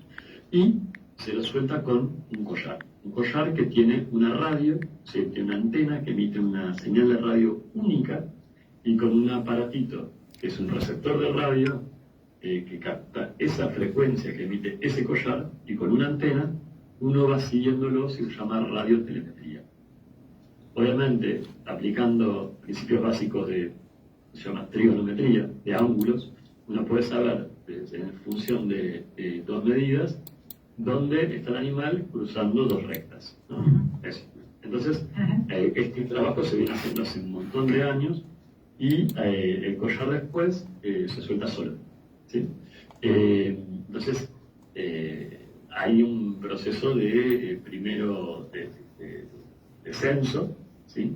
Y se lo suelta con un collar que tiene una radio, tiene una antena que emite una señal de radio única y con un aparatito que es un receptor de radio que capta esa frecuencia que emite ese collar, y con una antena uno va siguiéndolo, se llama radiotelemetría. Obviamente, aplicando principios básicos se llama trigonometría, de ángulos, uno puede saber, en función de dos medidas, dónde está el animal cruzando dos rectas, ¿no? Eso. Entonces, este trabajo se viene haciendo hace un montón de años, y el collar después se suelta solo, ¿sí? Entonces, hay un proceso primero de censo, ¿sí?,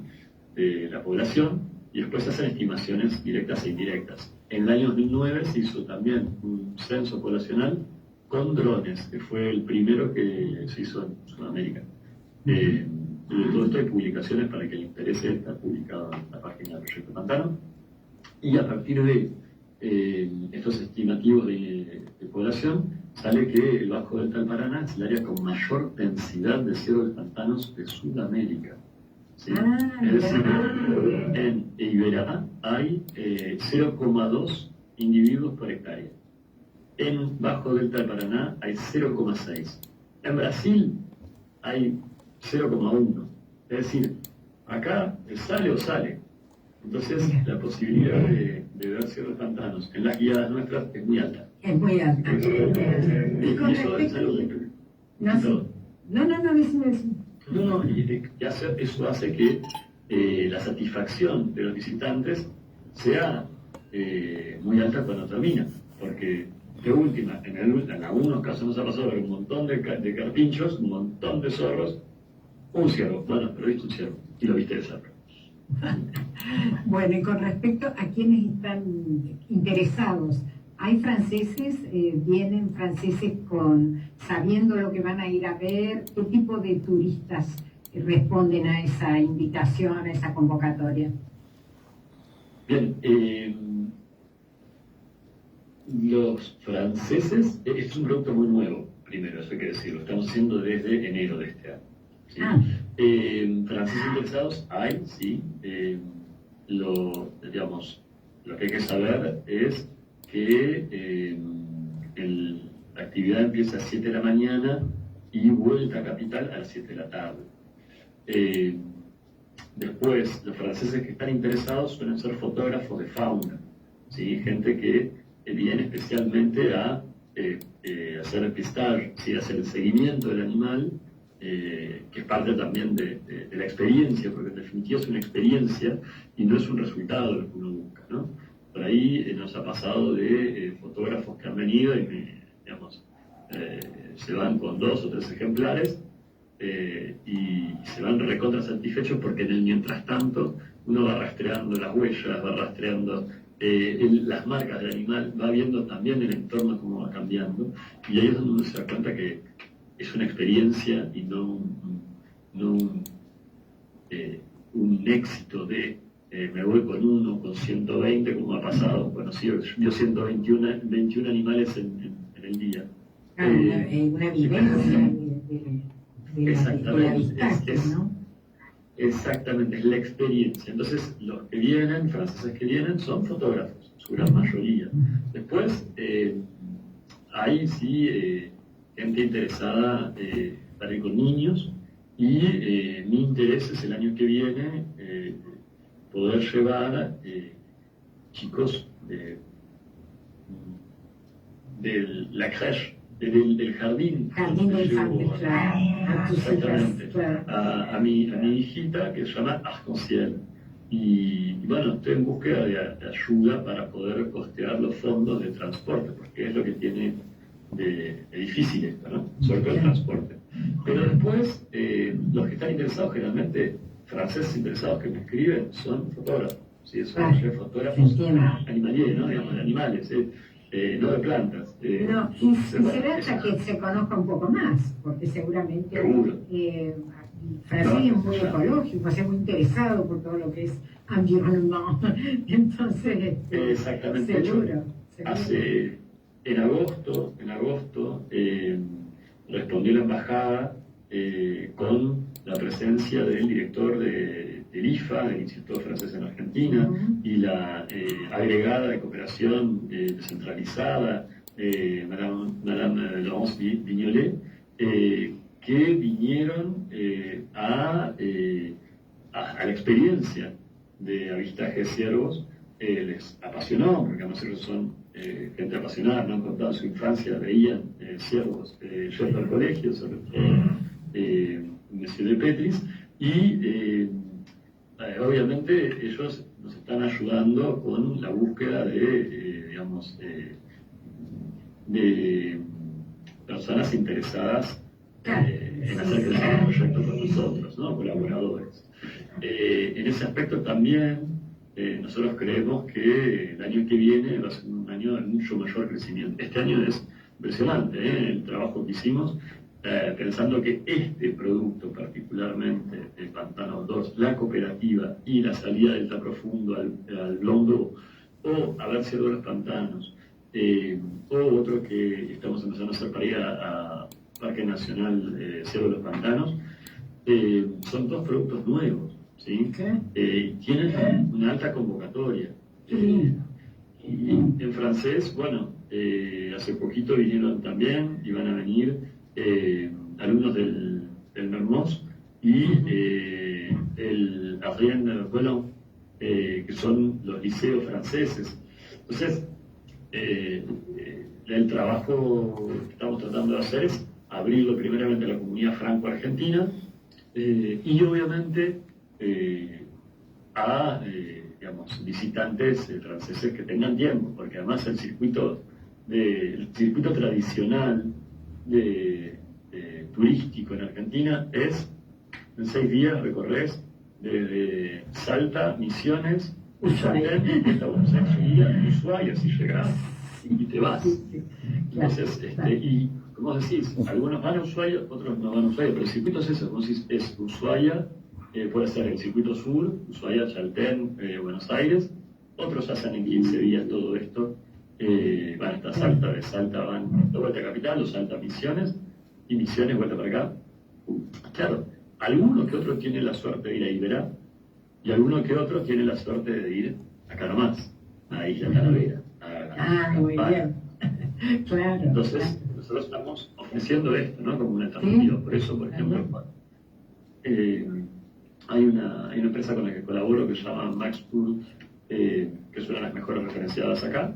de la población, y después se hacen estimaciones directas e indirectas. En el año 2009 se hizo también un censo poblacional con drones, que fue el primero que se hizo en Sudamérica. Todo esto hay publicaciones para que le interese, está publicado en la página del Proyecto Pantano. Y a partir de estos estimativos de población, sale que el Bajo Delta del Paraná es el área con mayor densidad de ciervos pantanos de Sudamérica. ¿Sí? Es decir, en Iberá hay 0,2 individuos por hectárea. En Bajo Delta del Paraná hay 0,6. En Brasil hay 0,1. Es decir, acá sale o sale. Entonces, la posibilidad de ver ciertos pantanos en las guiadas nuestras es muy alta. Es muy alta. Y eso es algo de... No, eso hace que la satisfacción de los visitantes sea muy alta cuando termina, porque de última, en algunos casos nos ha pasado ver un montón de carpinchos, un montón de zorros, un ciervo. Bueno, pero viste un ciervo y lo viste de cerca. Bueno, y con respecto a quienes están interesados, hay franceses, vienen franceses sabiendo lo que van a ir a ver. ¿Qué tipo de turistas responden a esa invitación, a esa convocatoria? Bien, los franceses, es un producto muy nuevo, primero, eso hay que decirlo, estamos haciendo desde enero de este año, ¿sí? Franceses interesados hay, sí. Lo que hay que saber es que la actividad empieza a 7 de la mañana y vuelta a Capital a las 7 de la tarde. Después, los franceses que están interesados suelen ser fotógrafos de fauna, ¿sí? Gente que viene especialmente a hacer el pistage, ¿sí? Hacer el seguimiento del animal, que es parte también de la experiencia, porque en definitiva es una experiencia y no es un resultado de lo que uno busca, ¿no? Por ahí nos ha pasado de fotógrafos que han venido y se van con 2 o 3 ejemplares y se van recontra satisfechos, porque en el mientras tanto uno va rastreando las huellas, va rastreando las marcas del animal, va viendo también el entorno cómo va cambiando, y ahí es donde uno se da cuenta que es una experiencia y no un éxito de me voy con 1, con 120, como ha pasado. Bueno, sí, yo 121 animales en el día. Una vivencia de la distancia, ¿no? Exactamente, es la experiencia. Entonces, los que vienen, franceses que vienen, son fotógrafos, su gran mayoría. Después, hay sí gente interesada para ir con niños, y mi interés es el año que viene poder llevar chicos de la crèche, del jardín. Jardín del jardín, claro. Exactamente. A mi hijita, que se llama Arc-en-Ciel. Y bueno, estoy en búsqueda de ayuda para poder costear los fondos de transporte, porque es lo que tiene de difícil esto, ¿no? Sobre todo el transporte. Pero después, los que están interesados, generalmente franceses interesados que me escriben, son fotógrafos, ¿sí? Son fotógrafos animaliers, ¿no? Digamos, de animales. no de plantas. No, y será hasta que se conozca un poco más, porque seguramente Brasil es muy ecológico, es muy interesado por todo lo que es environnement. Entonces, exactamente. seguro. En agosto respondió la embajada con la presencia del director del IFA, del Instituto Francés en Argentina, y la agregada de cooperación descentralizada, Madame Laurence Vignolet, que vinieron a la experiencia de avistaje de ciervos. Les apasionó, porque además ellos son gente apasionada, no han contado su infancia, veían ciervos yendo al colegio, sobre todo Monsieur de Petris, y obviamente ellos nos están ayudando con la búsqueda de, de personas interesadas en hacer crecer el proyecto con nosotros, ¿no? Colaboradores. En ese aspecto también nosotros creemos que el año que viene va a ser un año de mucho mayor crecimiento. Este año es impresionante, el trabajo que hicimos, pensando que este producto particularmente, el Pantano 2, la cooperativa y la salida del Delta Profundo al Blondo, o a ver Ciervo de los Pantanos, o otro que estamos empezando a hacer para ir a Parque Nacional Ciervo de los Pantanos, son dos productos nuevos. ¿Sí? Tienen una alta convocatoria. Y en francés, bueno, hace poquito vinieron también y van a venir alumnos del Mermoz y el Adrien Roland, que son los liceos franceses. Entonces, el trabajo que estamos tratando de hacer es abrirlo primeramente a la comunidad franco-argentina y obviamente a visitantes franceses que tengan tiempo, porque además el circuito tradicional turístico en Argentina es en 6 días recorres desde Salta, Misiones, Chaltén, hasta Buenos Aires, Ushuaia, así llegás y te vas. Entonces, y como decís, algunos van a Ushuaia, otros no van a Ushuaia, pero el circuito es eso, como decís, es Ushuaia. Puede ser el circuito sur, Ushuaia, Chaltén, Buenos Aires. Otros hacen en 15 días todo esto. Van hasta Salta, de Salta van de vuelta a Capital, o Salta a Misiones, y Misiones vuelta para acá. Claro, alguno que otro tiene la suerte de ir a Iberá, y alguno que otro tiene la suerte de ir acá nomás, a Isla Talavera. Muy bien. Claro. Entonces, nosotros estamos ofreciendo esto, ¿no? Como una alternativa. Por eso, por ejemplo, hay una empresa con la que colaboro que se llama Max Tour, que es una de las mejores referenciadas acá.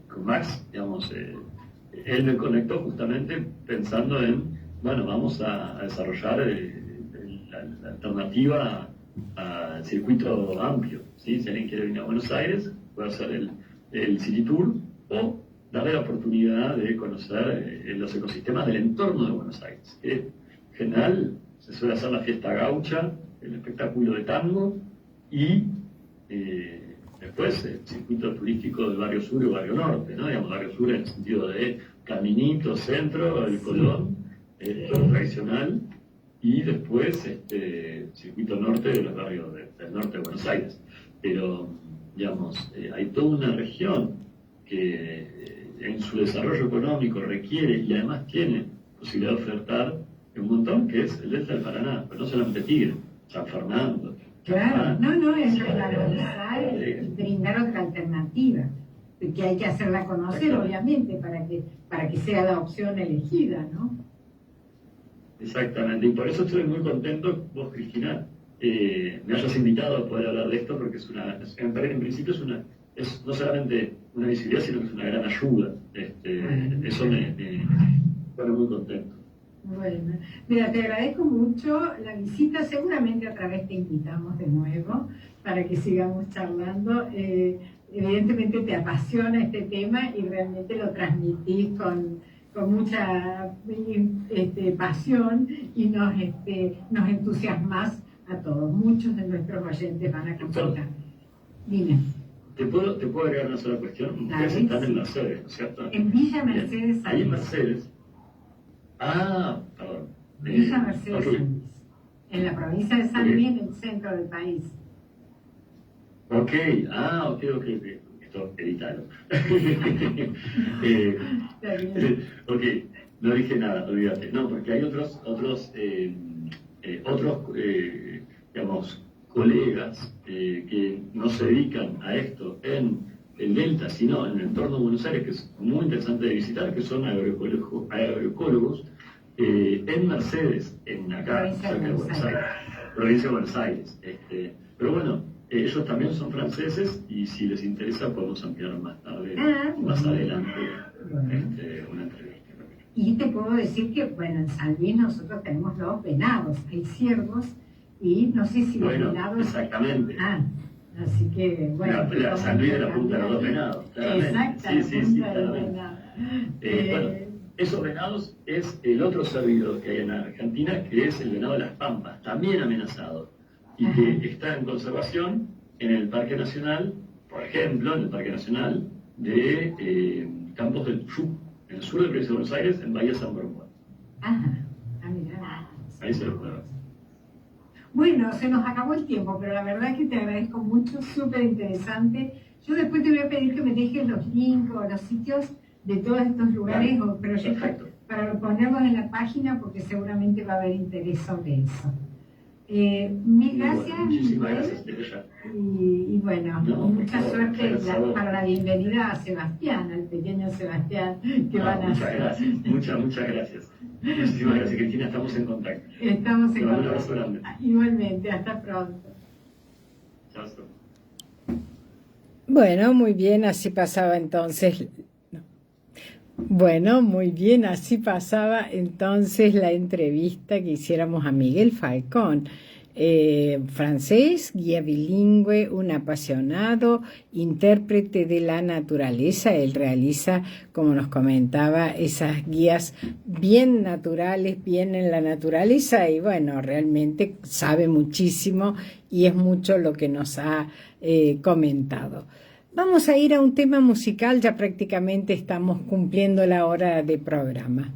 Con Max, digamos, él me conectó justamente pensando en, bueno, vamos a desarrollar la alternativa al circuito amplio, ¿sí? Si alguien quiere venir a Buenos Aires, puede hacer el City Tour o darle la oportunidad de conocer los ecosistemas del entorno de Buenos Aires. En general se suele hacer la fiesta gaucha, el espectáculo de tango y después el circuito turístico del barrio sur y barrio norte, ¿no? Digamos, barrio sur en el sentido de Caminito, Centro, el Colón, tradicional, y después circuito norte de los barrios del norte de Buenos Aires. Pero, digamos, hay toda una región que en su desarrollo económico requiere y además tiene posibilidad de ofertar un montón, que es el delta del Paraná, pero no solamente Tigre, San Fernando. Claro, es valorizar y brindar otra alternativa, que hay que hacerla conocer, obviamente, para que sea la opción elegida, ¿no? Exactamente, y por eso estoy muy contento, vos, Cristina, me hayas invitado a poder hablar de esto, porque en principio es no solamente una visibilidad, sino que es una gran ayuda. Eso me pone muy contento. Bueno, mira, te agradezco mucho la visita, seguramente otra vez te invitamos de nuevo para que sigamos charlando. Evidentemente te apasiona este tema y realmente lo transmitís con mucha pasión y nos entusiasmas a todos. Muchos de nuestros oyentes van a consultar. Dime. te puedo agregar una sola cuestión. Ustedes están en Mercedes, ¿no es cierto? En Villa Mercedes. Ahí en Mercedes. Perdón. Villa Mercedes San Luis. En la provincia de San Luis, en el centro del país. Ok. Esto, editalo. Ok, no dije nada, olvídate. No, porque hay otros digamos, colegas que no se dedican a esto en el Delta, sino en el entorno de Buenos Aires, que es muy interesante de visitar, que son agroecólogos en Mercedes, acá cerca de Buenos Aires, provincia de Buenos Aires. Pero bueno, ellos también son franceses y si les interesa podemos ampliar más tarde, más adelante, una entrevista. Y te puedo decir que, bueno, en San Luis nosotros tenemos los venados, hay ciervos y no sé si los venados... Exactamente. Así que, bueno... La San Luis de la punta de los dos venados, claramente. Exacto, Sí, claramente. Bueno, esos venados es el otro cervido que hay en Argentina, que es el venado de las Pampas, también amenazado, y que está en conservación en el Parque Nacional, por ejemplo, en el Parque Nacional de Campos del Chubut, en el sur de la provincia de Buenos Aires, en Bahía San Borondón. Mira. Ahí se lo puedo ver. Bueno, se nos acabó el tiempo, pero la verdad es que te agradezco mucho, súper interesante. Yo después te voy a pedir que me dejes los links o los sitios de todos estos lugares o proyectos para ponerlos en la página porque seguramente va a haber interés sobre eso. Mil gracias, muchísimas Miguel. gracias, y bueno, mucha suerte para la bienvenida a Sebastián, al pequeño Sebastián que van a hacer. Muchas gracias. Muchísimas gracias, Cristina, estamos en contacto. Estamos en contacto. Un abrazo grande. Igualmente, hasta pronto. Chao. Bueno, muy bien, así pasaba entonces. Bueno, muy bien, así pasaba entonces la entrevista que hiciéramos a Miguel Falcón, francés, guía bilingüe, un apasionado intérprete de la naturaleza. Él realiza, como nos comentaba, esas guías bien naturales, bien en la naturaleza y bueno, realmente sabe muchísimo y es mucho lo que nos ha comentado. Vamos a ir a un tema musical, ya prácticamente estamos cumpliendo la hora de programa.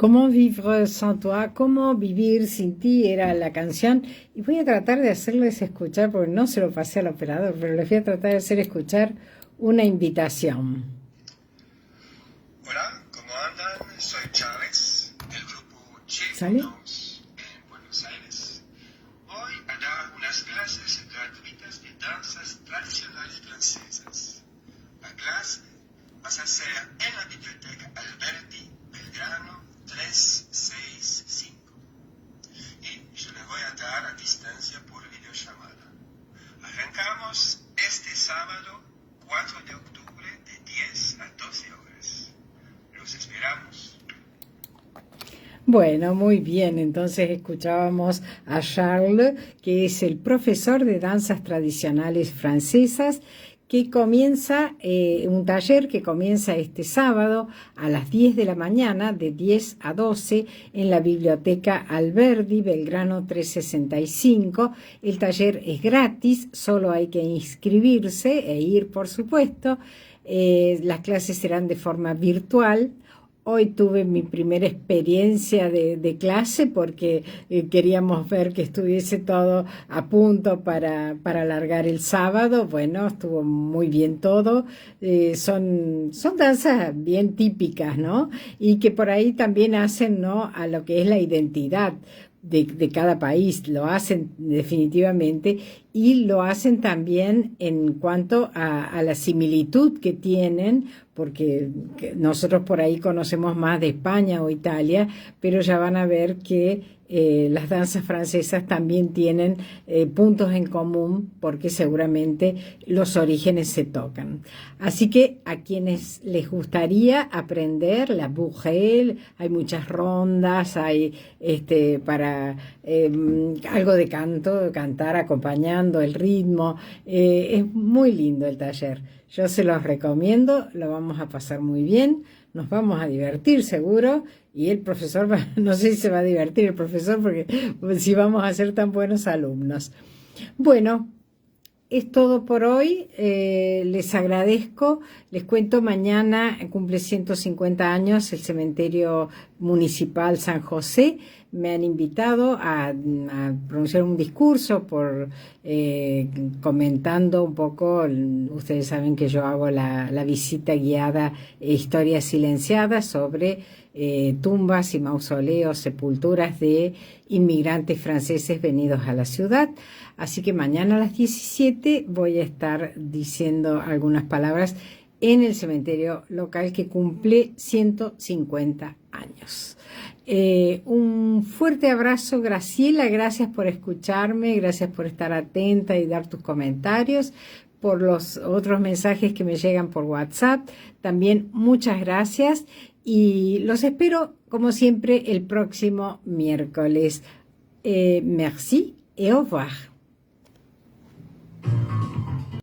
Comment vivre sans toi, cómo vivir sin ti era la canción, y voy a tratar de hacerles escuchar, porque no se lo pasé al operador, pero les voy a tratar de hacer escuchar una invitación. Hola, ¿cómo andan? Soy Charles, del grupo ¿Sale? Checo en Buenos Aires. Voy a dar unas clases gratuitas de danzas tradicionales francesas. La clase va a ser en la biblioteca Alberti, Belgrano 365. Y yo les voy a dar a distancia por videollamada. Arrancamos este sábado 4 de octubre de 10 a 12 horas. Los esperamos. Bueno, muy bien, entonces escuchábamos a Charles, que es el profesor de danzas tradicionales francesas, que comienza un taller que comienza este sábado a las 10 de la mañana, de 10 a 12, en la biblioteca Alberdi, Belgrano 365. El taller es gratis, solo hay que inscribirse e ir, por supuesto. Las clases serán de forma virtual. Hoy tuve mi primera experiencia de clase porque queríamos ver que estuviese todo a punto para largar el sábado. Bueno, estuvo muy bien todo. Son danzas bien típicas, ¿no? Y que por ahí también hacen, ¿no?, a lo que es la identidad de cada país. Lo hacen definitivamente, y lo hacen también en cuanto a la similitud que tienen, porque nosotros por ahí conocemos más de España o Italia, pero ya van a ver que las danzas francesas también tienen puntos en común, porque seguramente los orígenes se tocan. Así que a quienes les gustaría aprender la bourrée, hay muchas rondas, hay para algo de canto, cantar acompañando el ritmo. Es muy lindo el taller. Yo se los recomiendo, lo vamos a pasar muy bien, nos vamos a divertir seguro, y el profesor, no sé si se va a divertir el profesor, porque si vamos a ser tan buenos alumnos. Bueno, es todo por hoy. Les agradezco. Les cuento, mañana cumple 150 años el cementerio municipal San José. Me han invitado a pronunciar un discurso comentando un poco. Ustedes saben que yo hago la visita guiada Historias Silenciadas sobre tumbas y mausoleos, sepulturas de inmigrantes franceses venidos a la ciudad. Así que mañana a las 17 voy a estar diciendo algunas palabras en el cementerio local que cumple 150 años. Un fuerte abrazo, Graciela, gracias por escucharme, gracias por estar atenta y dar tus comentarios, por los otros mensajes que me llegan por WhatsApp, también muchas gracias, y los espero como siempre el próximo miércoles. Merci et au revoir.